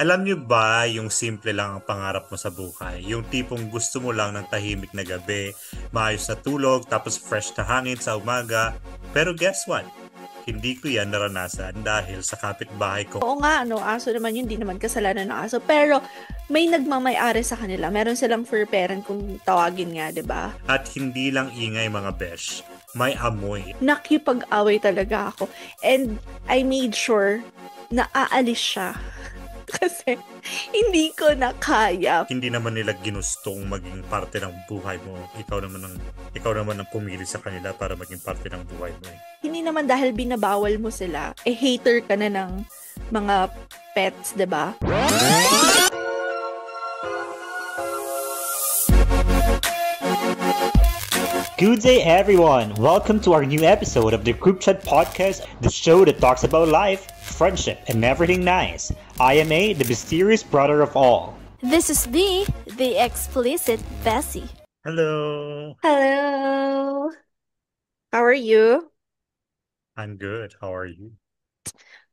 Alam niyo ba yung simple lang ang pangarap mo sa buhay? Yung tipong gusto mo lang ng tahimik na gabi, maayos na tulog, tapos fresh na hangin sa umaga. Pero guess what? Hindi ko yan naranasan dahil sa kapitbahay ko Oo nga, ano, aso naman yun, di naman kasalanan ng aso. Pero may nagmamay-ari sa kanila. Meron silang fur parent kung tawagin nga, 'di ba? at hindi lang ingay mga besh. May amoy. Nakipag-away talaga ako. And I made sure na aalis siya. Kasi hindi ko na kaya. Hindi naman nila ginustong maging parte ng buhay mo. Ikaw naman ang pumili sa kanila para maging parte ng buhay mo eh. Hindi naman dahil binabawal mo sila, eh hater ka na ng mga pets, 'di ba? Good day, everyone. Welcome to our new episode of the Group Chat Podcast, the show that talks about life, friendship, and everything nice. I am A, the mysterious brother of all. This is the explicit Bessie. Hello! Hello. How are you? I'm good. How are you?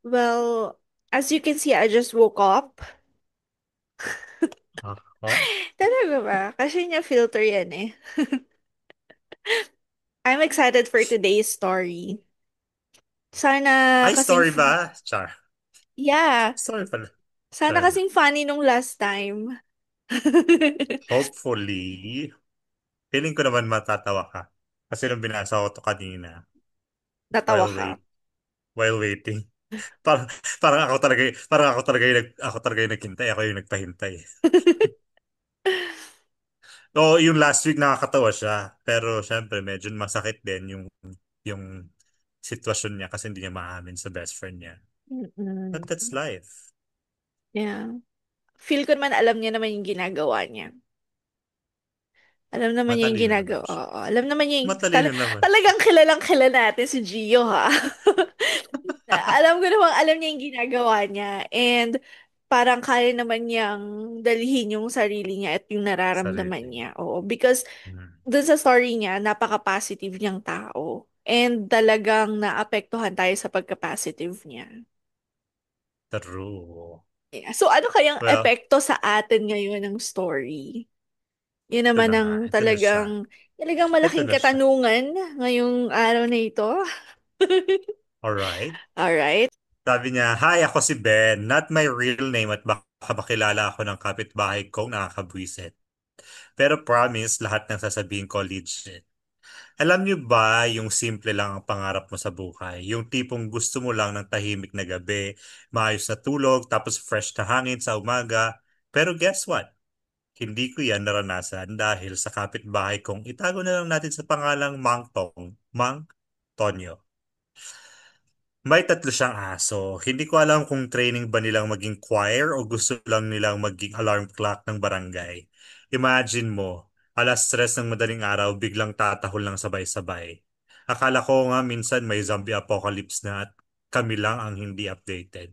Well, as you can see, I just woke up. Huh? Talaga ba? Kasi niya filter yan eh. I'm excited for today's story. Sana Ay, kasing, story ba? Char. yeah, Story pala. sana Talaga. kasing funny nung last time. Hopefully. Feeling ko naman matatawa ka. Kasi nung binasa ko to kanina, Natawa while ka. wait, while waiting. Parang, parang ako talaga yung naghintay. Ako yung nagpahintay. Oo, yung last week nakakatawa siya. Pero syempre, medyo masakit din yung sitwasyon niya kasi hindi niya maamin sa best friend niya. Mm-mm. But that's life. Yeah. Feel ko naman alam niya naman yung ginagawa niya. Alam naman niya yung Matalino naman ginagawa. siya. Oo, alam naman niya yung Matalino naman. talagang kilalang kilala natin si Gio ha. Alam ko namang alam niya yung ginagawa niya and parang kaya naman niyang dalhin yung sarili niya at yung nararamdaman Sarili. niya. Oo, because Hmm. dun sa story niya, napaka-positive niyang tao. And talagang naapektuhan tayo sa pagka-positive niya. True. Yeah. So ano kayang Well, epekto sa atin ngayon ng story? Yun ito naman na ang nga. Ito na siya. talagang Ito malaking na siya. katanungan ngayong araw na ito. Alright. Alright? Sabi niya, Hi, ako si Ben. Not my real name at baka makilala ako ng kapitbahay kong nakakabwisit. Pero promise, lahat ng sasabihin ko legit. Alam niyo ba yung simple lang ang pangarap mo sa buhay? Yung tipong gusto mo lang ng tahimik na gabi, maayos na tulog, tapos fresh na hangin sa umaga. Pero guess what? Hindi ko yan naranasan dahil sa kapitbahay kong itago na lang natin sa pangalang Mang Tonyo. May tatlo siyang aso. Hindi ko alam kung training ba nilang maging choir o gusto lang nilang maging alarm clock ng barangay. Imagine mo, alas 3 ng madaling araw biglang tatahol lang sabay-sabay. Akala ko nga minsan may zombie apocalypse na at kami lang ang hindi updated.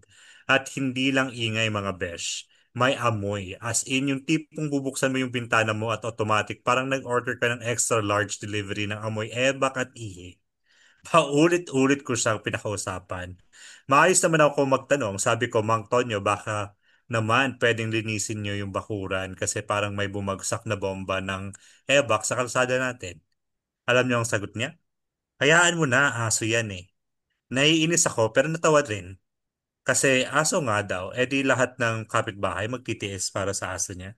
At hindi lang ingay mga besh. May amoy. As in, yung tipong bubuksan mo yung bintana mo at automatic parang nag-order ka ng extra large delivery ng amoy ebak at ihi. Paulit-ulit ko siyang pinakausapan. Maayos naman ako magtanong. Sabi ko, Mang Tonyo, baka naman pwedeng linisin niyo yung bakuran kasi parang may bumagsak na bomba ng ebak sa kalsada natin. Alam niyo ang sagot niya? Hayaan mo na, aso yan eh. Naiinis ako pero natawa rin. Kasi aso nga daw, edi lahat ng kapitbahay magtitiis para sa aso niya.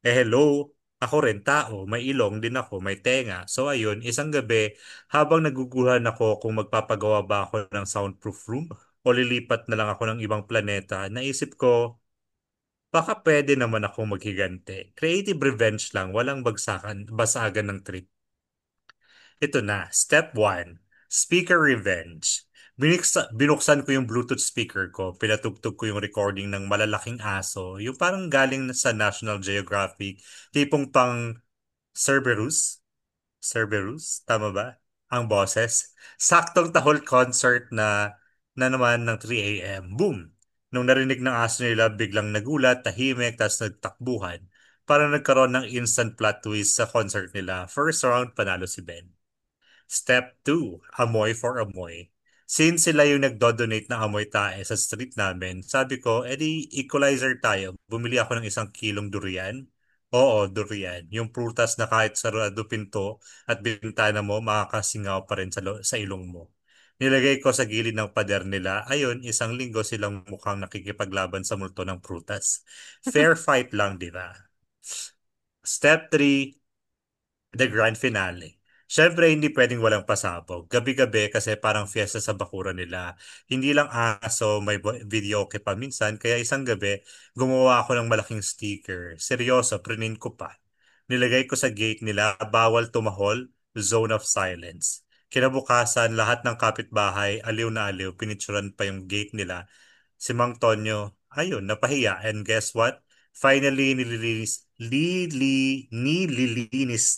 Eh hello, ako rin tao, may ilong din ako, may tenga. So ayun, isang gabi, habang naguguhan ako kung magpapagawa ba ako ng soundproof room o lilipat na lang ako ng ibang planeta, naisip ko, baka pwede naman ako maghigante. Creative revenge lang, walang basagan ng trip. Ito na, step 1, speaker revenge. Binuksan ko yung Bluetooth speaker ko, pinatugtog ko yung recording ng malalaking aso, yung parang galing sa National Geographic, tipong pang Cerberus? Cerberus? Tama ba? Ang boses. Saktong tahol concert na naman ng 3 a.m. Boom! Nung narinig ng aso nila, biglang nagulat, tahimik, tapos nagtakbuhan. Parang nagkaroon ng instant plot twist sa concert nila. First round, panalo si Ben. Step 2, amoy for amoy. Since sila yung nagdo-donate ng amoy tae sa street namin, sabi ko, edi equalizer tayo. Bumili ako ng 1 kilong durian. Oo, durian. Yung prutas na kahit sarado pinto at bintana mo, makakasingaw pa rin sa ilong mo. Nilagay ko sa gilid ng pader nila. Ayun, 1 linggo silang mukhang nakikipaglaban sa multo ng prutas. Fair fight lang, di ba? Step 3, the grand finale. Siyempre, hindi pwedeng walang pasabog. Gabi-gabi kasi parang fiesta sa bakuran nila. Hindi lang aso, may videoke pa minsan. Kaya isang gabi, gumawa ako ng malaking sticker. Seryoso, prinin ko pa. Nilagay ko sa gate nila, bawal tumahol, zone of silence. Kinabukasan, lahat ng kapitbahay, aliw na aliw, pinicturan pa yung gate nila. Si Mang Tonyo, ayun, napahiya. And guess what? Finally, nililinis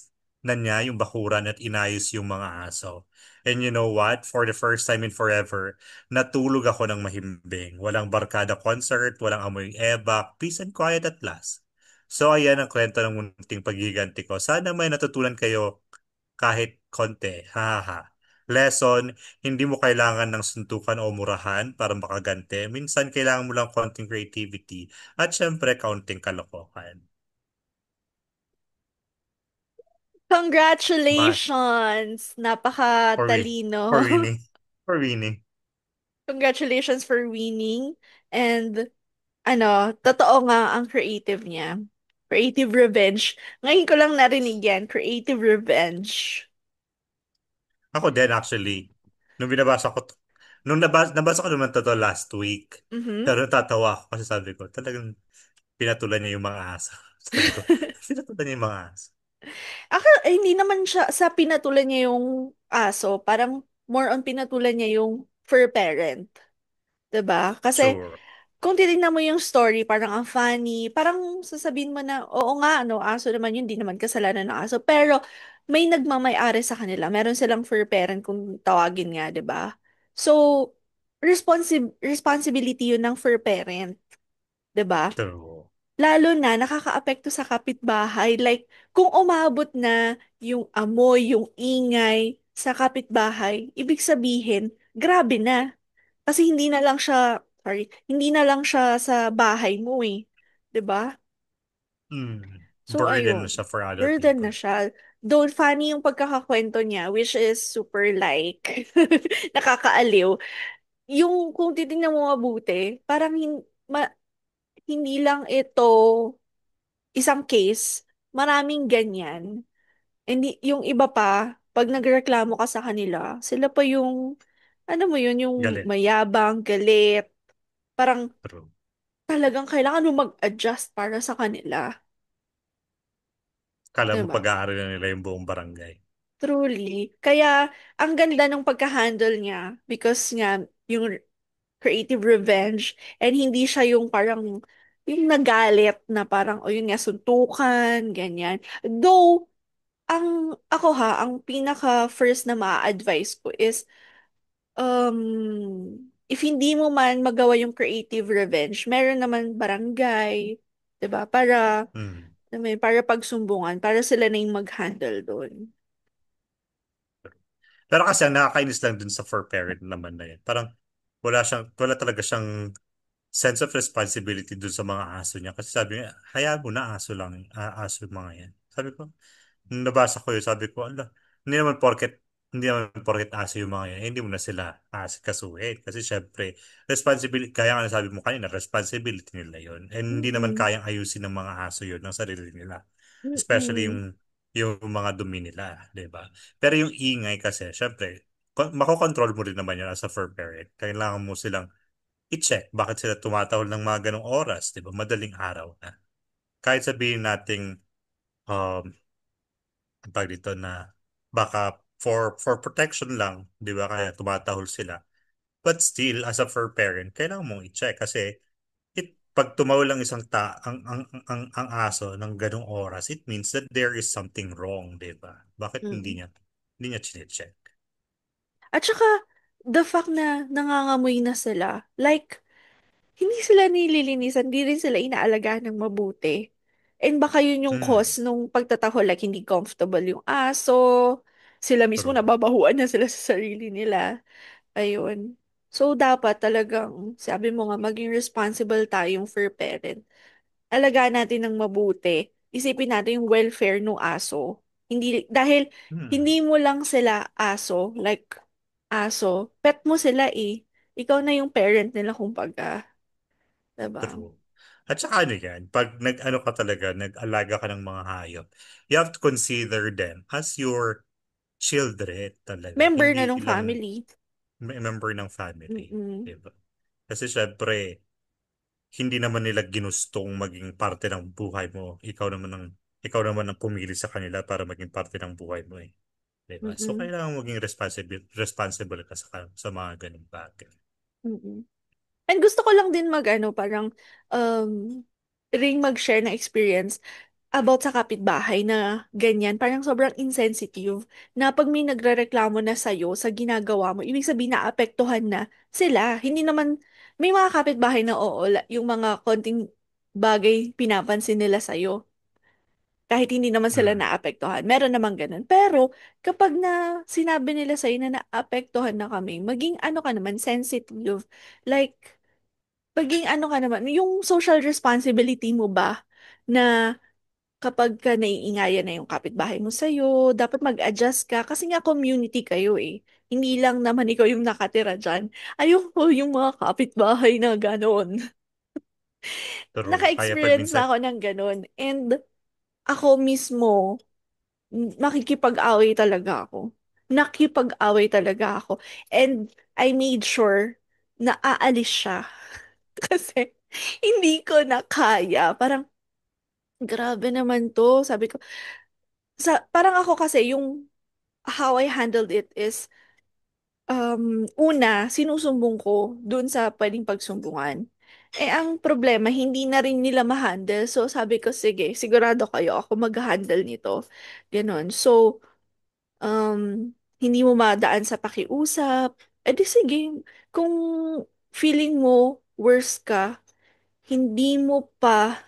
na niya yung bakuran at inayos yung mga aso. And you know what? For the first time in forever, natulog ako ng mahimbing. Walang barkada concert, walang amoy ebak, peace and quiet at last. So ayan ang kwento ng munting paggiganti ko. Sana may natutunan kayo kahit konti. Ha ha ha. Lesson, hindi mo kailangan ng suntukan o murahan para makagante. Minsan kailangan mo lang konting creativity at syempre kaunting kalokohan. Ba? Congratulations! For win. Napakatalino. For winning. For winning. Congratulations for winning. And totoo nga ang creative niya. Creative revenge. Ngayon ko lang narinig yan, creative revenge. Ako din actually. Nung binabasa ko, nabasa ko naman to last week. Mhm. Pero natatawa ako kasi sabi ko, talagang pinatulan niya yung mga aso. Sabi ko, pinatulan niya yung mga aso. Hindi naman siya sa pinatulan niya yung aso, parang more on pinatulan niya yung fur parent. 'Di ba? Kasi Sure. kung titignan mo yung story, parang ang funny, parang sasabihin mo na, oo nga, aso naman yun, di naman kasalanan ng aso. Pero may nagmamay-ari sa kanila. Meron silang fur parent kung tawagin nga, 'di ba? So, responsibility yun ng fur parent, 'di ba? True. Lalo na nakakaapekto sa kapitbahay. Like, kung umabot na yung amoy, yung ingay sa kapitbahay, ibig sabihin, grabe na. Kasi hindi na lang siya sa bahay mo eh. 'Di ba? So, Burden na ayun. siya for other Burden people. na siya. Though funny yung pagkakakwento niya, which is super like, nakakaaliw. Yung kung titingnan mo mabuti, parang hindi lang ito isang case, maraming ganyan. Hindi, yung iba pa, pag nagreklamo ka sa kanila, sila pa yung, ano mo yun, yung Galit. mayabang, galit. Parang True. talagang kailangan mo mag-adjust para sa kanila. Kala mo 'Di. pag-aaral na nila yung buong barangay. Truly. Kaya, ang ganda ng pagka-handle niya because nga, yung creative revenge and hindi siya yung parang yung nagalit na parang, o yun nga, suntukan, ganyan. Though, ang pinaka first na ma-advise ko is, if hindi mo man magawa yung creative revenge, meron naman barangay, 'di ba? Hmm. Para pagsumbungan, para sila na yung mag-handle doon. Pero kasi ang nakakainis lang dun sa for parent naman na yun. Parang wala talaga siyang sense of responsibility dun sa mga aso niya. Kasi sabi niya, hayaan mo na aso lang, aso yung mga yan. Sabi ko, nung nabasa ko yun, sabi ko, ala, hindi naman porket aso yung mga yan, hindi mo na sila kasuhin. Kasi syempre, responsibility, kaya nga sabi mo kanina, responsibility nila yun. And hindi naman Mm-mm. kayang ayusin ng mga aso yun ng sarili nila. Especially Mm-mm. yung mga dumi nila, di ba? Pero yung ingay kasi, syempre, makokontrol mo rin naman yun as a fur parent. Kailangan mo silang i-check bakit sila tumatahol ng mga ganong oras, di ba? Madaling araw na. Kahit sabihin nating um, ang tawag dito na baka for protection lang, 'di ba? Kaya tumatahol sila. But still, as a fur parent, kailangan mong i-check kasi pag tumawal lang isang ang aso ng ganong oras, it means that there is something wrong, 'di ba? Bakit Mm. hindi niya chine-check? At saka, the fact na nangangamoy na sila, like, hindi sila nililinisan, hindi rin sila inaalagaan ng mabuti. And baka yun yung Hmm, cause nung pagtatahol, like, hindi comfortable yung aso, sila mismo true. nababahuan na sila sa sarili nila. Ayun. So, dapat talagang, sabi mo nga, maging responsible tayong fur parent. Alagaan natin ng mabuti. Isipin natin yung welfare ng aso. Hindi, dahil Hmm, hindi mo lang sila aso, like aso, pet mo sila eh. Ikaw na yung parent nila kumbaga. Diba? true. At saka ano yan, pag nag-ano ka talaga, nag-alaga ka ng mga hayop, you have to consider them as your children talaga. Member na Hindi ng lang family. member ng family. Mm-mm. Diba? Kasi syempre, hindi naman nila ginustong maging parte ng buhay mo. Ikaw naman ang pumili sa kanila para maging parte ng buhay mo eh. Diba? So Mm-mm. kailangan maging responsible ka sa mga ganung bagay. Mm-mm. And gusto ko lang din parang, um, ring mag-share na experience about sa kapitbahay na ganyan. Parang sobrang insensitive na pag may nagrereklamo na sa'yo sa ginagawa mo, ibig sabihin na apektuhan na sila. Hindi naman, may mga kapitbahay na oo, yung mga konting bagay pinapansin nila sa'yo. Kahit hindi naman sila Mm, naapektuhan. Meron naman ganun. Pero kapag na sinabi nila sa'yo na naapektuhan na kami, maging ano ka naman, sensitive. Like, maging ano ka naman, yung social responsibility mo ba na kapag ka naiingayan na yung kapitbahay mo sa'yo, dapat mag-adjust ka kasi nga community kayo eh. Hindi lang naman ikaw yung nakatira dyan. Ayoko yung mga kapitbahay na ganon. true. Kaya pag Naka-experience minsan, na ako ng ganon. And ako mismo, makikipag-away talaga ako. Nakipag-away talaga ako. And I made sure na aalis siya. Kasi hindi ko na kaya. Parang, grabe naman to. Sabi ko, parang ako kasi yung how I handled it is, una, sinusumbong ko dun sa pwedeng pagsumbungan. Eh, ang problema, hindi na rin nila ma-handle. So, sabi ko, sige, sigurado kayo, ako mag-handle nito. Ganon. So, hindi mo madaan sa pakiusap. Eh, di sige. Kung feeling mo worse ka, hindi mo pa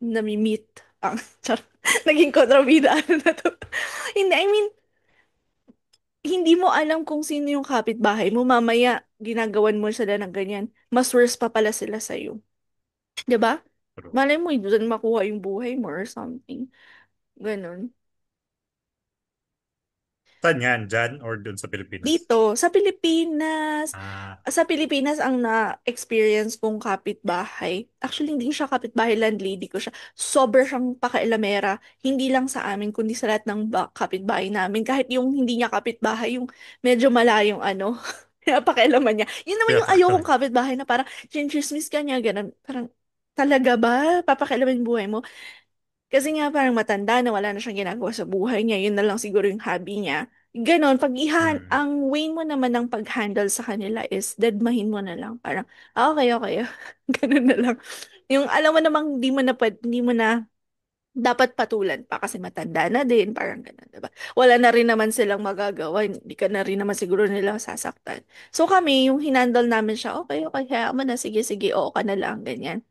nami-meet ang naging kontrabida ano na to. Hindi, I mean, hindi mo alam kung sino yung kapitbahay mo. Mamaya, ginagawan mo sila ng ganyan. Mas worse pa pala sila sa'yo. 'Di ba? true. Malay mo, doon makuha yung buhay mo or something. Ganon. Saan yan? Dyan or dun sa Pilipinas? Dito, Ah, sa Pilipinas ang na-experience kong kapitbahay. Actually, hindi siya kapitbahay, landlady ko siya. Sobra siyang pakailamera. Hindi lang sa amin, kundi sa lahat ng kapitbahay namin. Kahit yung hindi niya kapitbahay, yung medyo malayong ano, pakialaman niya. Yun naman kaya yung pa ayokong kapitbahay na parang chinchismis ka niya, ganun. Parang, talaga ba? Papakialaman yung buhay mo? Kasi nga parang matanda na wala na siyang ginagawa sa buhay niya, yun na lang siguro yung hobby niya. Ganon, Mm, ang way mo naman ng pag-handle sa kanila is deadmahin mo na lang. Parang, okay, okay. Ganon na lang. Yung alam mo namang hindi mo na dapat patulan pa kasi matanda na din, parang ganun, diba? Wala na rin naman silang magagawa, hindi ka na rin naman siguro nila sasaktan. So kami, yung hinandle namin siya, okay, okay, kaya mo na, sige, sige, oo ka na lang, ganyan.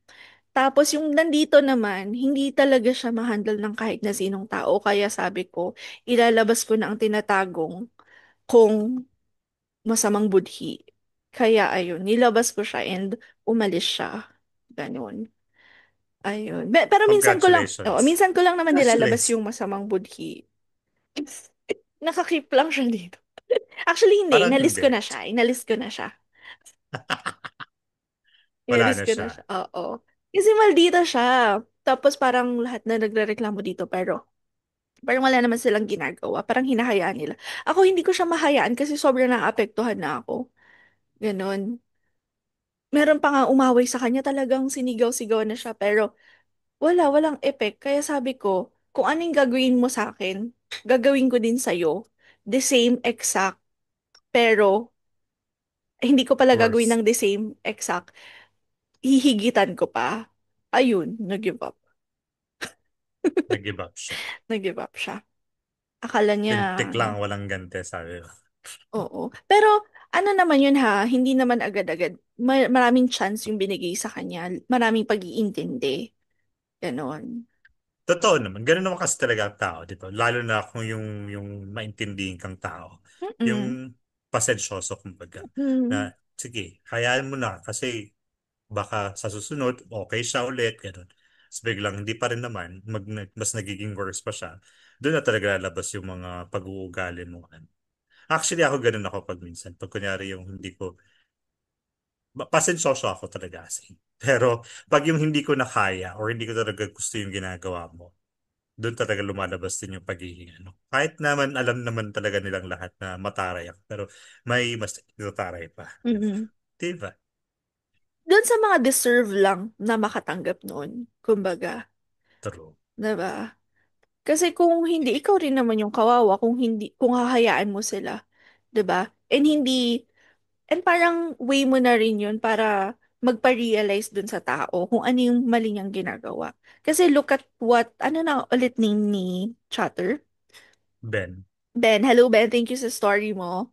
Tapos yung nandito naman, hindi talaga siya ma-handle ng kahit na sinong tao. Kaya sabi ko, ilalabas ko na ang tinatagong kung masamang budhi. Kaya ayun, nilabas ko siya and umalis siya. Ganun. Ayun. congratulations. Minsan ko lang naman nilalabas Congratulations. yung masamang budhi. Nakakip lang siya dito. Actually, hindi. Parang Inalis ko hindi. na siya. Inalis ko na siya. Wala Inalis na ko na siya. siya. Oo. Kasi maldita siya. Tapos parang lahat na nagrereklamo dito pero parang wala naman silang ginagawa. Parang hinahayaan nila. Ako hindi ko siya mahayaan kasi sobrang naapektuhan na ako. Ganon. Meron pa nga umaway sa kanya, talagang sinigaw-sigaw na siya. Pero walang effect. Kaya sabi ko, kung anong gagawin mo sa akin, gagawin ko din sa'yo. The same exact. Pero hindi ko pala gagawin Worse. ng the same exact. Hihigitan ko pa. Ayun, nag-give up. Nag-give up siya. Nag-give up siya. Akala niya, Lintik lang, ano. walang gante, sabi ko. Oo. Pero ano naman yun ha, hindi naman agad-agad. Maraming chance yung binigay sa kanya. Maraming pag-iintindi. Ganon. Totoo naman. Ganun naman kasi talaga ang tao, di ba? Lalo na kung yung maintindihin kang tao. Mm-mm. Yung pasensyoso kumbaga. Na, Mm. sige, hayaan mo na kasi baka sa susunod, okay siya ulit, gano'n. Tapos biglang hindi pa rin naman, mas nagiging worse pa siya. Doon na talaga lalabas yung mga pag-uugali mo. Actually, ako ganun ako pag minsan. Pag kunyari yung hindi ko, pasensyoso ako talaga kasi. Pero pag yung hindi ko na kaya or hindi ko talaga gusto yung ginagawa mo, doon talaga lumalabas din yung pagiging ano. Kahit naman alam naman talaga nilang lahat na mataray ako, pero may mas tataray pa. Mm. Diba? Doon sa mga deserve lang na makatanggap noon, kumbaga, True. 'di ba? Kasi kung hindi, ikaw rin naman yung kawawa kung hindi, kung hahayaan mo sila, 'di ba? And parang way mo na rin yun para magpa-realize dun sa tao kung ano yung mali niyang ginagawa. Kasi look at ano na ulit name ni Chatter? Ben, Ben, hello Ben, thank you sa story mo.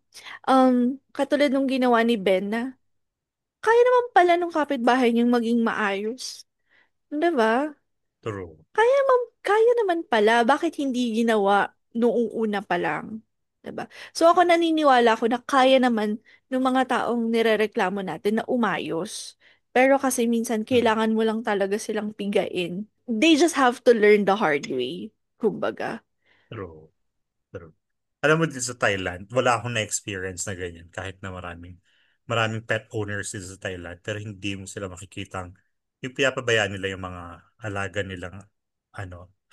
Katulad nung ginawa ni Ben na, kaya naman pala nung kapitbahay niyang maging maayos. 'Di ba? true. Kaya naman pala, bakit hindi ginawa noong una pa lang? 'Di ba? So ako naniniwala ako na kaya naman ng mga taong nirereklamo natin na umayos. Pero kasi minsan Hmm. kailangan mo lang talaga silang pigain. They just have to learn the hard way, kumbaga. True. True. Alam mo dito sa Thailand, wala akong na-experience na ganyan kahit na maraming pet owners dito sa Thailand pero hindi mo sila makikitang yung pinapabayaan nila yung mga alaga nilang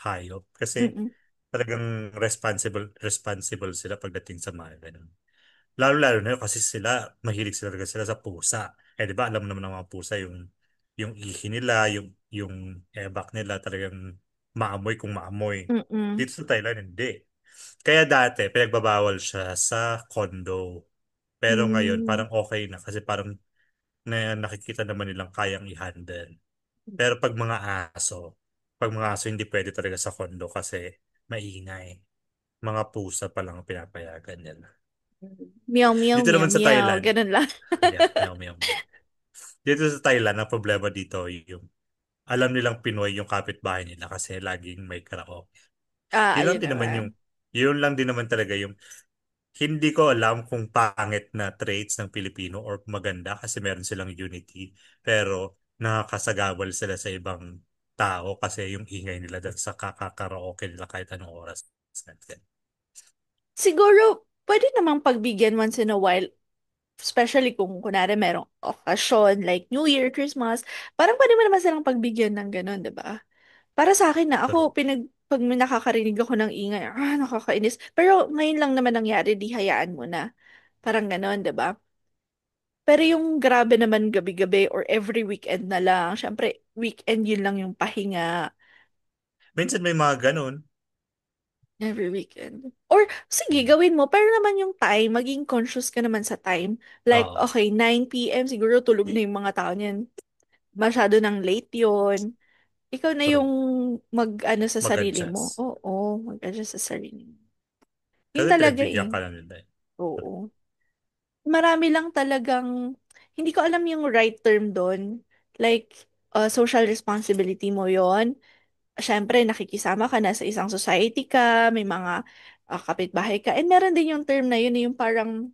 hayop kasi Mm-mm. talagang responsible sila pagdating sa mga ganun. Lalo-lalo na yun kasi mahilig sila talaga sila sa pusa. Eh, di ba, alam naman ng mga pusa yung ihi nila, yung ebak nila talagang maamoy kung maamoy. Mm-mm. Dito sa Thailand, hindi. Kaya dati, pinagbabawal siya sa condo. Pero ngayon, Mm. parang okay na kasi parang nakikita naman nilang kayang i-handle. Pero pag mga aso hindi pwede talaga sa condo kasi maingay. Mga pusa pa lang ang pinapayagan nila. Meow, meow, Dito meow, naman sa meow. Thailand, Ganun lang. yeah, meow, meow, meow. Dito sa Thailand, ang problema dito yung alam nilang Pinoy yung kapitbahay nila kasi laging may karaoke. Ah, Yun lang ayun din naman naman. yun lang din naman talaga yung hindi ko alam kung pangit na traits ng Pilipino or maganda kasi meron silang unity. Pero nakakasagabal sila sa ibang tao kasi yung ingay nila dahil sa kakakaraoke nila kahit anong oras. Siguro, pwede namang pagbigyan once in a while. Especially kung kunwari merong okasyon like New Year, Christmas, parang pwede mo naman silang pagbigyan ng ganun, 'di ba? Para sa akin na True. ako pag may nakakarinig ako ng ingay, nakakainis. Pero ngayon lang naman nangyari, di hayaan mo na. Parang ganun, 'di ba? Pero yung grabe naman gabi-gabi or every weekend na lang, syempre weekend yun lang yung pahinga. Minsan may mga ganun. Every weekend. Or, sige, gawin mo. Pero naman yung time, maging conscious ka naman sa time. Like, Oo. okay, 9 p.m., siguro tulog na yung mga tao niyan. Masyado ng late yon. Ikaw na yung True. mag-ano sa sarili mo. Mag-adjust. Oo, mag-adjust sa sarili mo. Yun Kasi talaga pinagbigyan eh. ka na nila eh. True. Oo. Marami lang talagang, hindi ko alam yung right term doon. Like, social responsibility mo yon. Siyempre, nakikisama ka na sa isang society ka, may mga kapitbahay ka. And meron din yung term na yun, yung parang,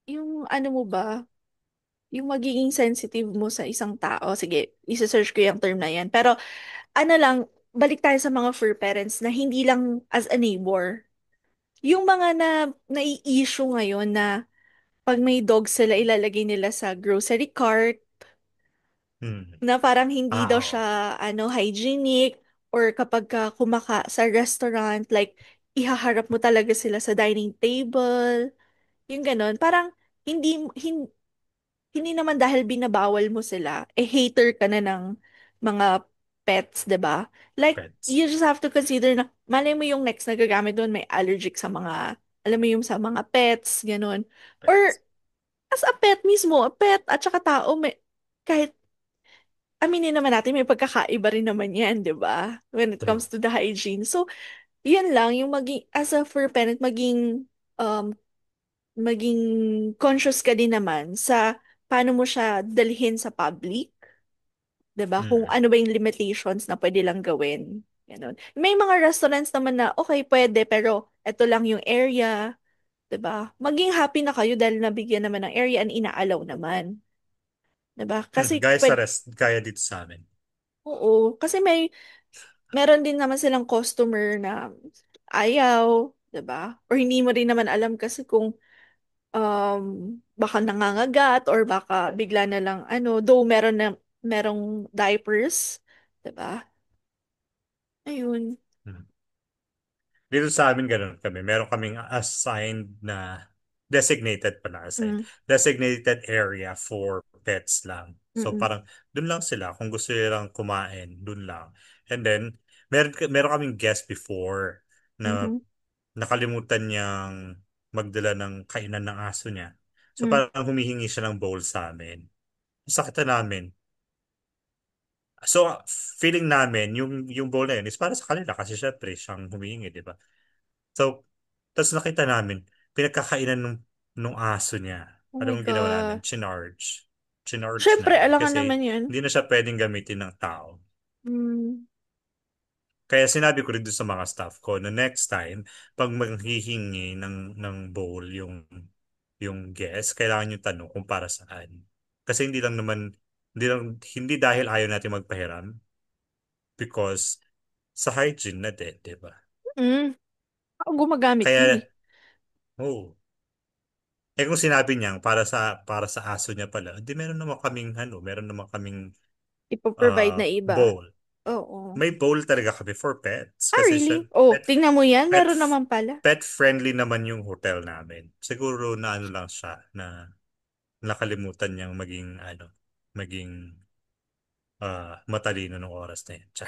yung ano mo ba, yung magiging sensitive mo sa isang tao. Sige, isa-search ko yung term na yan. Pero ano lang, balik tayo sa mga fur parents na hindi lang as a neighbor. Yung mga nai-issue ngayon na pag may dog sila, ilalagay nila sa grocery cart, Hmm. na parang hindi daw Oo. siya hygienic, or kapag ka sa restaurant, like ihaharap mo talaga sila sa dining table, yung ganon. Parang hindi hin, hindi naman dahil binabawal mo sila, hater ka na ng mga pets, 'di ba? Like, Pets. you just have to consider na malay mo yung next na gagamit doon may allergic sa mga, alam mo yung sa mga pets, ganon. Or Pets. as a pet mismo, a pet at saka tao, kahit aminin naman natin, may pagkakaiba rin naman yan, di ba? When it True. comes to the hygiene. So, yun lang, yung as a fur parent, um, maging conscious ka din naman sa paano mo siya dalhin sa public, di ba? Kung Hmm. ano ba yung limitations na pwede lang gawin. Ganun. May mga restaurants naman na, okay, pwede, pero eto lang yung area. 'Diba? Maging happy na kayo dahil nabigyan naman ng area and inaalaw naman. 'Diba? Kasi Guys, sa rest, kaya dito sa amin. oo, kasi meron din naman silang customer na ayaw, 'diba? Or hindi mo rin naman alam kasi kung baka nangangagat or baka bigla na lang though merong diapers, 'diba? Ayun. Hmm. Dito sa amin, ganun kami. Meron kaming assigned na designated pala assigned. Mm, Designated area for pets lang. So mm, parang dun lang sila. Kung gusto nilang kumain, dun lang. And then, meron kaming guest before na mhm, nakalimutan niyang magdala ng kainan ng aso niya. So mm, parang humihingi siya ng bowl sa amin. Sakit na namin. So, feeling namin, yung bowl na yun is para sa kanila kasi syempre siyang humihingi, di ba? So, tapos nakita namin, pinagkakainan nung aso niya. oh my Alam mo ginawa namin? God. Chinarge. Chinarge Syempre, namin alangan kasi naman yan. hindi na siya pwedeng gamitin ng tao. Mm, Kaya sinabi ko rin doon sa mga staff ko na next time, pag manghihingi ng bowl yung guest, kailangan yung tanong kung para saan. Kasi hindi dahil ayaw natin magpahiram, because sa hygiene na din, di ba? ako gumagamit yun eh. Kaya, oh, kung sinabi niya para sa aso niya pala, di meron naman kaming Ipoprovide na iba. bowl. Oo. May bowl talaga kami for pets Ah, kasi really? siya Oh, tingnan mo yan. pet Meron naman pala. pet friendly naman yung hotel namin. Siguro na ano lang siya na nakalimutan niyang maging matalino ng oras na yun. Tsa.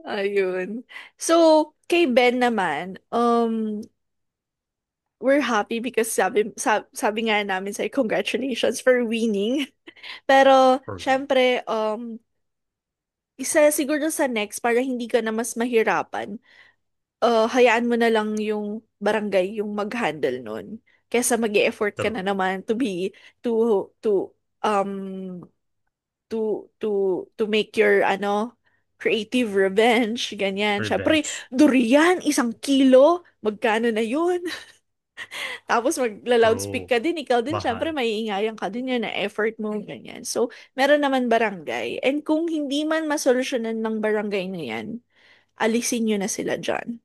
Ayun. So, kay Ben naman, we're happy because sabi nga namin sa'yo, congratulations for winning. Pero, For me. syempre, isa siguro sa next, para hindi ka na mas mahirapan, hayaan mo na lang yung barangay yung mag-handle nun. Kesa mag-e-effort ka True. na naman um, to make your, creative revenge, ganyan. Syempre, Revenge. durian, 1 kilo, magkano na yun? Tapos magla-loudspeak True. ka din, ikaw din, syempre, Mahal. maiingayan ka din yun na effort mo, ganyan. So, meron naman barangay. And kung hindi man masolusyonan ng barangay na yan, alisin nyo na sila dyan.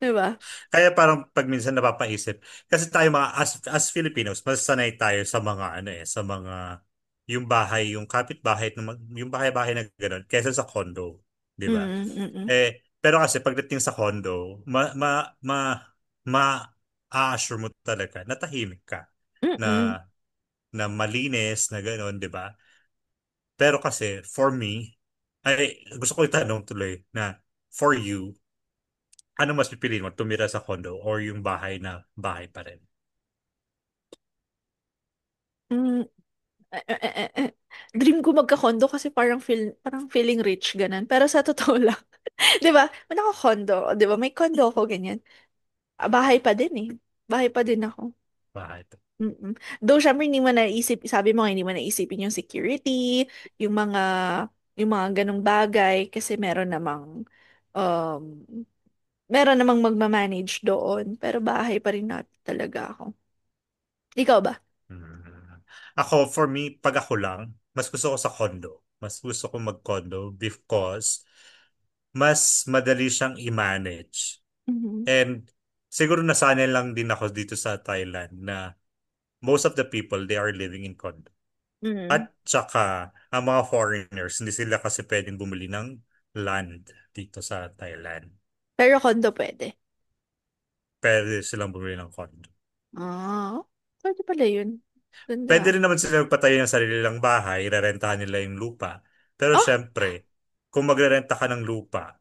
Diba? Kaya parang pag minsan napapaisip, kasi tayo mga as Filipinos, mas sanay tayo sa mga sa mga yung kapitbahay yung bahay-bahay na gano'n kaysa sa condo, 'di ba? Mm, mm, mm. Pero kasi pagdating sa condo, ma-assure mo talaga na tahimik ka, Mm-mm. na na malinis na gano'n, 'di ba? Pero kasi for me, ay gusto ko itanong tuloy na for you, ano mas pipiliin mo, tumira sa condo or yung bahay na bahay pa rin? Mm, Dream ko magka-condo kasi parang feeling rich ganun. Pero sa totoo lang, 'di ba? May naka-condo, 'di ba? May condo ako ganyan. Bahay pa din eh. Bahay pa din ako. Bahay pa. Mm-mm. Though syempre hindi mo naisip, sabi mo nga, hindi mo naisipin yung security, yung mga yung mga ganong bagay kasi um meron namang magmamanage doon, pero bahay pa rin na talaga ako. Ikaw ba? Hmm. Ako, for me, pag ako lang, mas gusto ko sa condo. Mas gusto ko mag-condo because mas madali siyang i-manage. Mhm. And siguro nasanay lang din ako dito sa Thailand na most of the people, they are living in condo. Mhm. At saka, ang mga foreigners, hindi sila kasi pwedeng bumili ng land dito sa Thailand. Pero condo pwede. Pwede silang bumili ng condo. Ah, pwede pala yun. Pwede Ganda. rin naman sila magpatayo ng sarili nilang bahay, rerentahan nila yung lupa. Pero Ah, syempre, kung magrerenta ka ng lupa,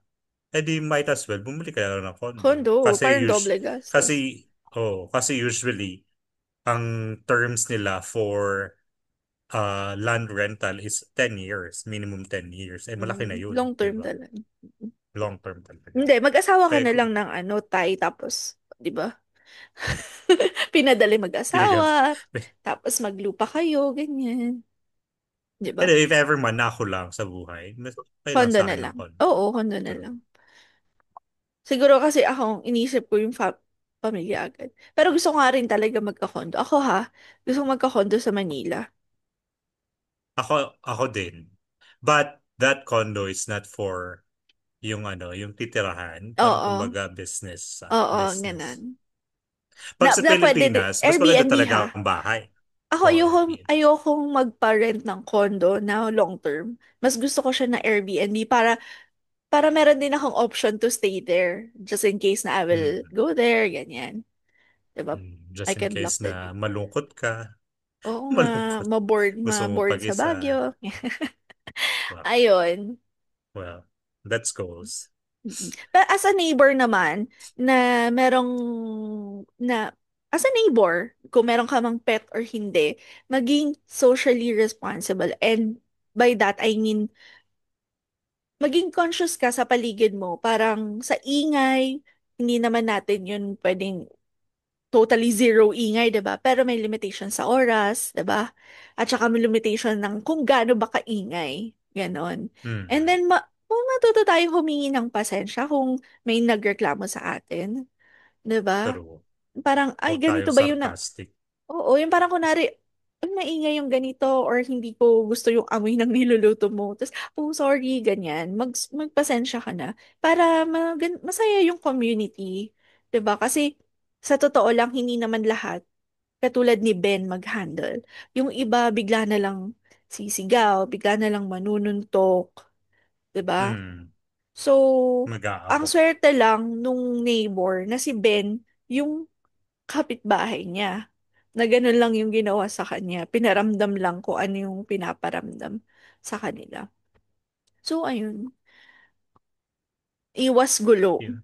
edi might as well bumili ka na lang ng condo. condo. Kasi Parang us doble kasi gastos. kasi usually ang terms nila for land rental is 10 years, minimum 10 years. Eh malaki na yun, Long 'di term ba? talaga. Long term talaga. Hindi, mag-asawa ka Kaya na lang ng Thai, tapos, di ba? Pinadali bigyan. mag-asawa, tapos maglupa kayo, ganyan. Di ba? Pero if ever man na ako lang sa buhay, okay lang Condo sa na akin ng lang. condo. Oo, condo na True. lang. Siguro kasi ako, inisip ko yung pamilya agad. Pero gusto ko nga rin talaga magka-condo. Ako ha, gusto ko magka-condo sa Manila. Ako din. But that condo is not for yung yung titirahan, parang Oo, kumbaga business, oo, business. ganun. Pag sa Na pwede din. Pilipinas, mas maganda Airbnb talaga ha. ang bahay. Ako, O ayokong, Airbnb. ayokong magpa-rent ng condo na long term. Mas gusto ko siya na Airbnb para meron din akong option to stay there. Just in case na I will Mm. go there, ganyan. Diba? I Just in can block case the na view. malungkot ka. Oo nga, Malungkot. Gusto mo maboard sa pag-isa. Baguio. Well, Ayun. well, that's goals. Mm. Pero as a neighbor naman, na merong, na, as a neighbor, kung meron ka mang pet or hindi, maging socially responsible. And by that, I mean, maging conscious ka sa paligid mo. Parang sa ingay, hindi naman natin yun pwedeng totally zero ingay, 'di ba? Pero may limitation sa oras, 'di ba? At saka may limitation ng kung gaano ba kaingay, ganon. And Mm. then kung matuto tayong humingi ng pasensya kung may nagreklamo sa atin, 'di ba? Pero Parang ay huwag ganito tayong ba yun na sarcastic. oo, yung parang kunwari ay maingay yung ganito or hindi ko gusto yung amoy ng niluluto mo. Tapos, oh, sorry, ganyan. Magpasensya ka na para masaya yung community. 'Di ba? Kasi sa totoo lang, hindi naman lahat katulad ni Ben mag-handle. Yung iba bigla na lang sisigaw, bigla na lang manununtok, 'di ba? Mm. So, ang Mag-aabot. swerte lang nung neighbor na si Ben, yung kapitbahay niya. Na ganun lang yung ginawa sa kanya. Pinaramdam lang kung ano yung pinaparamdam sa kanila. So, ayun. Iwas gulo. Yeah.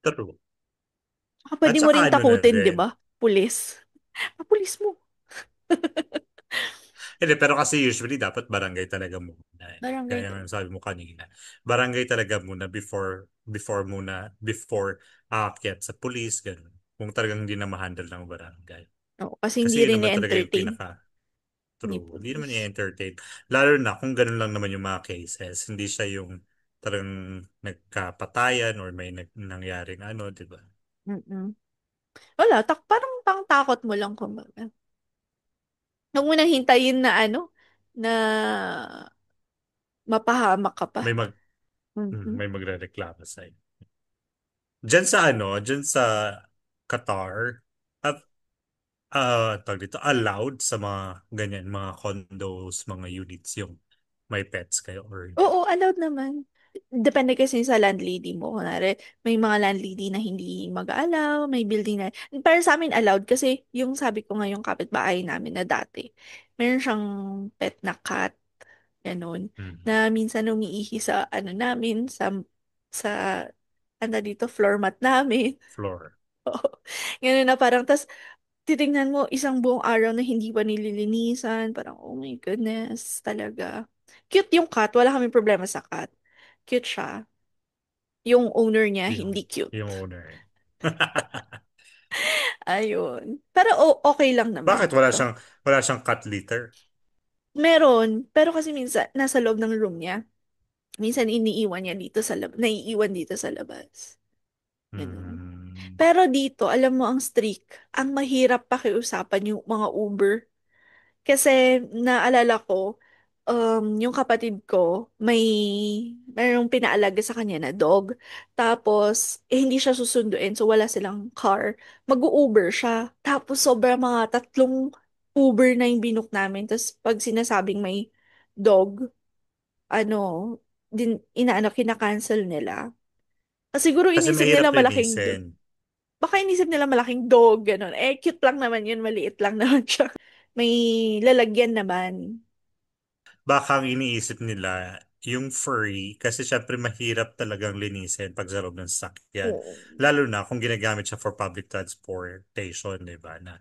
True. Pwede At mo saka rin ano na takutin, di din. ba? Pulis. Pulis mo. Hindi, pero kasi usually dapat barangay talaga muna. Barangay Kaya nga talaga. sabi mo kanina. Barangay talaga muna before aakyat sa police, ganun. Kung talagang hindi na ma-handle ng barangay. Oo, kasi hindi Kasi yun rin naman talaga yung ni-entertain pinaka ni true. Hindi naman pulis. i-entertain. Lalo na kung ganun lang naman yung mga cases. Hindi siya yung talagang nagkapatayan or may nangyaring di ba? Mm-mm. Wala, parang pang takot mo lang kumbaga. Huwag mo nang hintayin na na mapahamak ka pa. May Mm-mm. may magrereklamo sa'yo. Diyan sa Qatar, have tawag dito, allowed sa mga ganyan, mga condos, mga units yung may pets kayo or hindi. Oo, allowed naman. Depende kasi sa landlady mo. Kunwari, may mga landlady na hindi mag-allow, may building na... Pero sa amin allowed kasi yung sabi ko nga yung kapitbahay namin na dati, meron siyang pet na cat, ganun, Mm. na minsan umiihi sa namin, sa dito, floor mat namin. Floor. Oo. Ganun na parang, tas titingnan mo isang buong araw na hindi pa nililinisan. Parang, oh my goodness, talaga. Cute yung cat. Wala kaming problema sa cat. Cute siya. Yung owner niya, Yung, hindi cute. yung owner. Ayun. Pero okay lang naman Bakit dito. wala siyang cat litter? Meron. Pero kasi minsan, nasa loob ng room niya. Minsan iniiwan niya dito sa labas. Naiiwan dito sa labas. Ganun. Mm, Pero dito, alam mo ang strict. Ang mahirap pakiusapan yung mga Uber. Kasi naalala ko, yung kapatid ko, mayroong pinaalaga sa kanya na dog. Tapos, hindi siya susunduin, so wala silang car. Mag-Uber siya. Tapos, sobra mga 3 Uber na yung binook namin. Tapos, pag sinasabing may dog, ano, kina-cancel nila. Siguro kasi inisip mahirap nila malaking linisin. baka inisip nila malaking dog, gano'n. Eh, cute lang naman yun, maliit lang naman siya. May lalagyan naman. Baka ang iniisip nila, yung furry, kasi syempre mahirap talagang linisin pag sa loob ng sasakyan. Oo, Lalo na kung ginagamit siya for public transportation, di ba? Na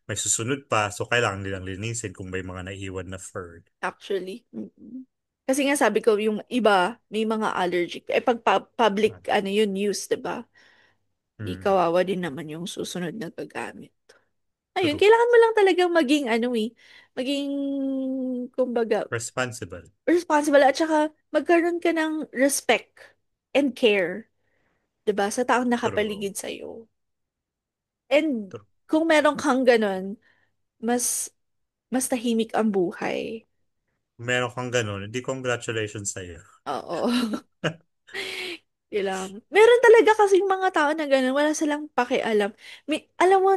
may susunod pa, so kailangan nilang linisin kung may mga naiwan na fur. actually. Mm-mm. Kasi nga sabi ko, yung iba, may mga allergic. Eh, pag public, yun, use, 'di ba? Di Mm, kawawa din naman yung susunod na gagamit. Ayun, true. kailangan mo lang talagang maging, maging, kumbaga, Responsible. responsible at saka magkaroon ka ng respect and care, 'di ba? Sa taong True. nakapaligid sa'yo. And True. kung meron kang ganun, mas mas tahimik ang buhay. Meron kang ganun, hindi congratulations sa'yo. Oo. Kailangan. Meron talaga kasing mga tao na ganun, wala silang pakialam. Alam mo,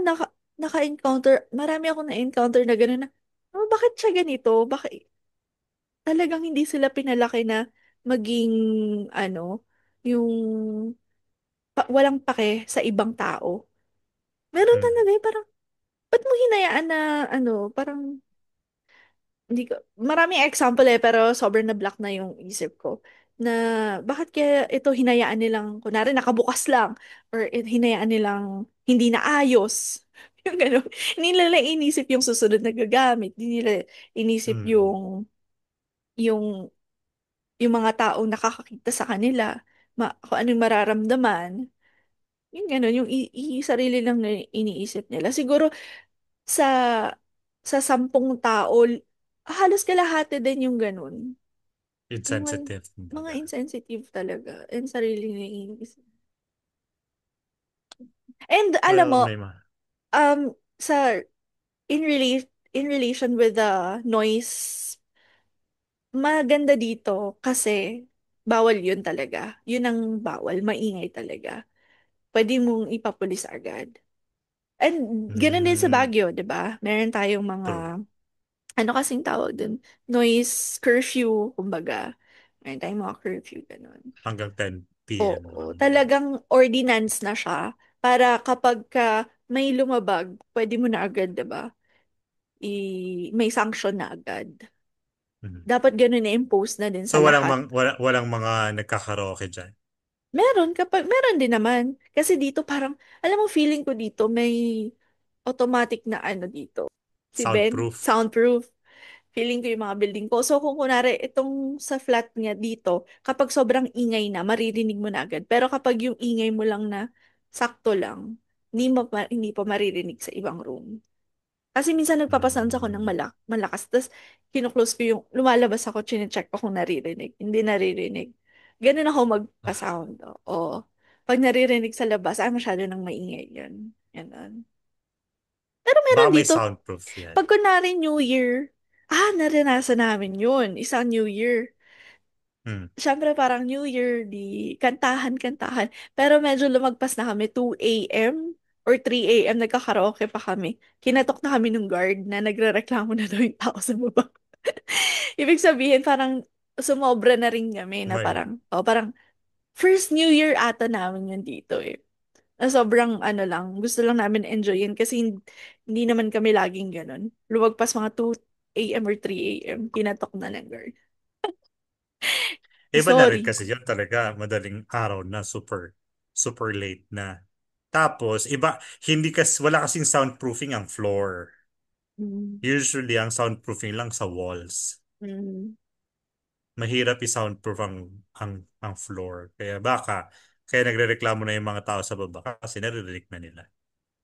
naka-encounter, marami akong na-encounter na ganun na, oh, bakit siya ganito? Bakit? Talagang hindi sila pinalaki na maging, ano, yung walang pake sa ibang tao. Meron Mm. talaga eh, parang, ba't mo hinayaan na, parang, hindi ko, maraming example eh, pero sobrang na block na yung isip ko. Na bakit kaya ito hinayaan nilang, kunwari nakabukas lang, or hinayaan nilang hindi naayos. Yung gano'n. Hindi nila inisip yung susunod na gagamit. Hindi nila inisip Mm. yung, yung mga taong nakakakita sa kanila, kung anong mararamdaman. Yung gano'n, yung sarili lang na iniisip nila. Siguro sa sa 10 tao, halos kalahati din yung ganun. Yung Insensitive, mga kumbaga. insensitive talaga and sarili na iisip. And alam Well, mo, may ma. sa in relation with the noise, maganda dito kasi bawal yun talaga. Yun ang bawal, maingay talaga. Pwede mong ipapulis agad. And ganun din sa Mm. Baguio, 'di ba? Meron tayong mga True. ano kasing tawag dun? Noise curfew, kumbaga. Meron tayong mga curfew, ganun. Hanggang 10 p.m. Oo, mga ganun. talagang ordinance na siya para kapag ka may lumabag, pwede mo na agad, 'di ba? May sanction na agad. Mm. Dapat ganun na-impose na din So sa lahat. walang mga nagkakaraoke dyan. Meron din naman. Kasi dito parang, alam mo, feeling ko dito may automatic na ano dito. Si Ben, Soundproof. soundproof. Feeling ko yung mga building ko. So, kung kunwari, itong sa flat niya dito, kapag sobrang ingay na, maririnig mo na agad. Pero kapag yung ingay mo lang na sakto lang, hindi pa maririnig sa ibang room. Kasi minsan nagpapasounds ako ng Mm. malakas. Tapos, kinuklose ko yung, lumalabas ako, chinecheck ko kung naririnig. Hindi naririnig. Ganun ako magpa-sound. Oo. Pag naririnig sa labas, masyado nang maingay yun. Ganun. Pero Baka meron may dito, soundproof yan. pag kunwari New Year, naranasan namin yun. Isang New Year. Mm. Siyempre parang New Year, di kantahan. Pero medyo lumagpas na kami, 2 a.m. or 3 a.m. nagkakaraoke pa kami. Kinatok na kami ng guard na nagrereklamo na daw yung tao sa baba. Ibig sabihin, parang sumobra na rin kami na May, parang first New Year ata namin yun dito eh. Na sobrang ano lang, gusto lang namin enjoyin kasi hindi naman kami laging ganun. Lumagpas mga 2 a.m. or 3 a.m. Kinatok na ng guard. iba na rin Sorry. kasi yan talaga. Madaling araw na super late na. Tapos, hindi wala kasing soundproofing ang floor. Mm. Usually, ang soundproofing lang sa walls. Mm. Mahirap i-soundproof ang floor. Kaya nagrereklamo na yung mga tao sa baba kasi naririnig na nila.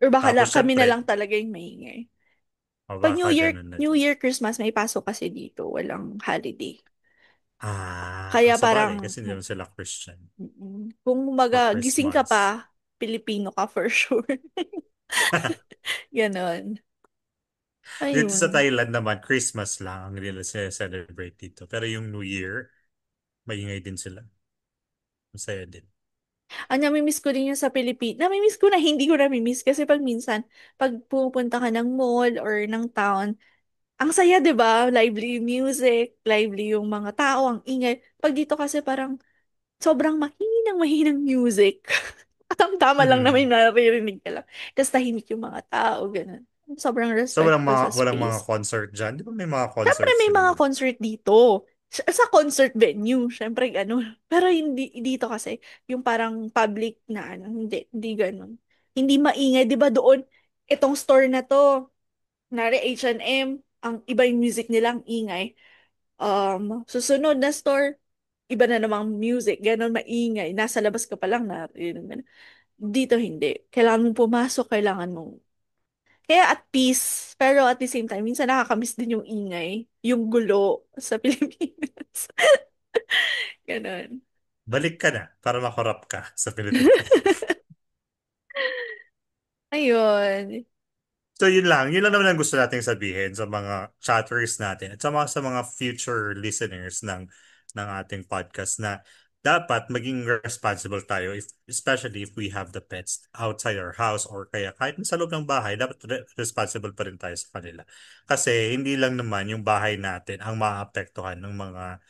Or baka Tapos, kami na syempre, lang talaga yung maingay. Pag baka ganun na New din. Year, Christmas, may pasok kasi dito. Walang holiday. Ah, Kaya sabagay parang, kasi hindi naman sila Christian kung for umaga, gising ka Christmas. pa, Pilipino ka for sure. Ganon. Dito sa Ayun. Thailand naman, Christmas lang ang nila celebrate dito. Pero yung New Year, maingay din sila. Masaya din. Namimiss ko din yung sa Pilipinas. Namimiss ko na, hindi ko namimiss. Kasi pag minsan, pag pupunta ka ng mall or ng town, ang saya, di ba? Lively yung music, lively yung mga tao, ang ingay. Pag dito kasi parang, sobrang mahinang music. At ang tama lang na may Mhm. naririnig ka lang. Tapos tahimik yung mga tao, ganun. Sobrang So respectful sa walang mga space. concert dyan. Di ba may mga Siyempre concert may sila mga dito? concert dito. Sa concert venue, siyempre ganun. Pero hindi dito kasi, yung parang public na ano, hindi ganun. Hindi maingay, 'di ba doon, itong store na to, nari H&M, ang iba yung music nilang ingay. Susunod na store, iba na namang music, ganun maingay. Nasa labas ka pa lang na, dito hindi. Kailangan mong pumasok, kailangan mong kaya at peace, pero at the same time, minsan nakakamiss din yung ingay, yung gulo sa Pilipinas. Ganon. Balik ka na para makorap ka sa Pilipinas. Ayun. So yun lang. Yun lang naman ang gusto nating sabihin sa mga chatters natin at sa mga future listeners ng ating podcast na dapat maging responsible tayo especially if we have the pets outside our house or kaya kahit sa loob ng bahay, dapat responsible pa rin tayo sa kanila. Kasi hindi lang naman yung bahay natin ang maapektuhan ng mga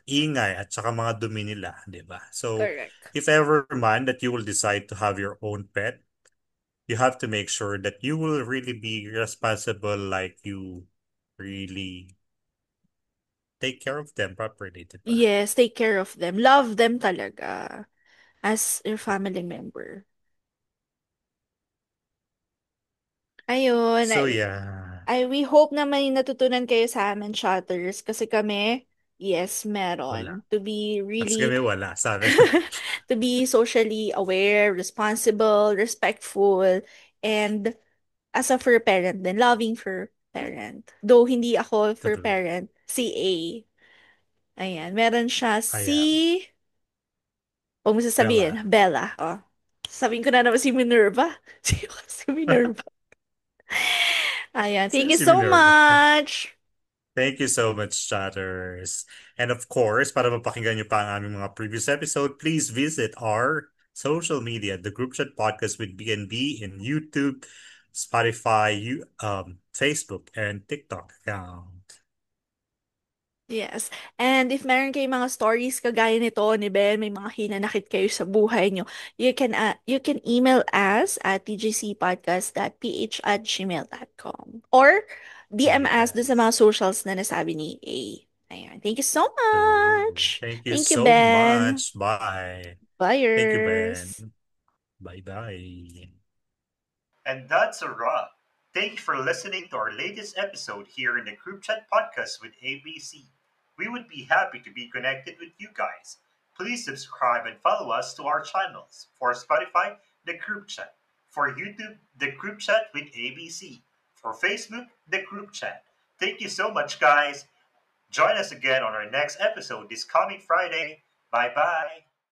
ingay at saka mga dumi nila, di ba? So, Correct. if ever man that you will decide to have your own pet, you have to make sure that you will really be responsible, like you really take care of them properly, di ba? Yes, take care of them. Love them talaga as your family member. Ayun. So, yeah. We hope na may natutunan kayo sa amin, Shotters. Kasi kami, yes, Wala. meron. To be Tapos really, kami wala, sabi. to be socially aware, responsible, respectful, and as a fur parent din, loving fur parent. Though hindi ako fur True. parent, si A. Ayan, meron siya Ayan. huwag mo sasabihin, Bella. Bella. Oh. Sabihin ko na naman si Minerva. Si Minerva. Ayan, thank Sino you si so Minerva? much. Thank you so much, chatters. And of course, para mapakinggan nyo pa ang aming mga previous episode, please visit our social media, the Group Chat Podcast with BNB in YouTube, Spotify, Facebook, and TikTok account. Yes. And if meron kayong mga stories kagaya nito ni Ben, may mga hinanakit kayo sa buhay nyo, you can email us at tgcpodcast.ph@gmail.com or DM us dun sa mga Yes. socials na nasabi ni A. Ayan. Thank you so True. much. Thank you Thank you, so Ben. much. Bye. Thank you, Ben. Buyers. Bye-bye. And that's a wrap. Thank you for listening to our latest episode here in the Group Chat Podcast with ABC. We would be happy to be connected with you guys. Please subscribe and follow us to our channels. For Spotify, the Group Chat. For YouTube, the Group Chat with ABC. For Facebook, the Group Chat. Thank you so much, guys. Join us again on our next episode this coming Friday. Bye bye.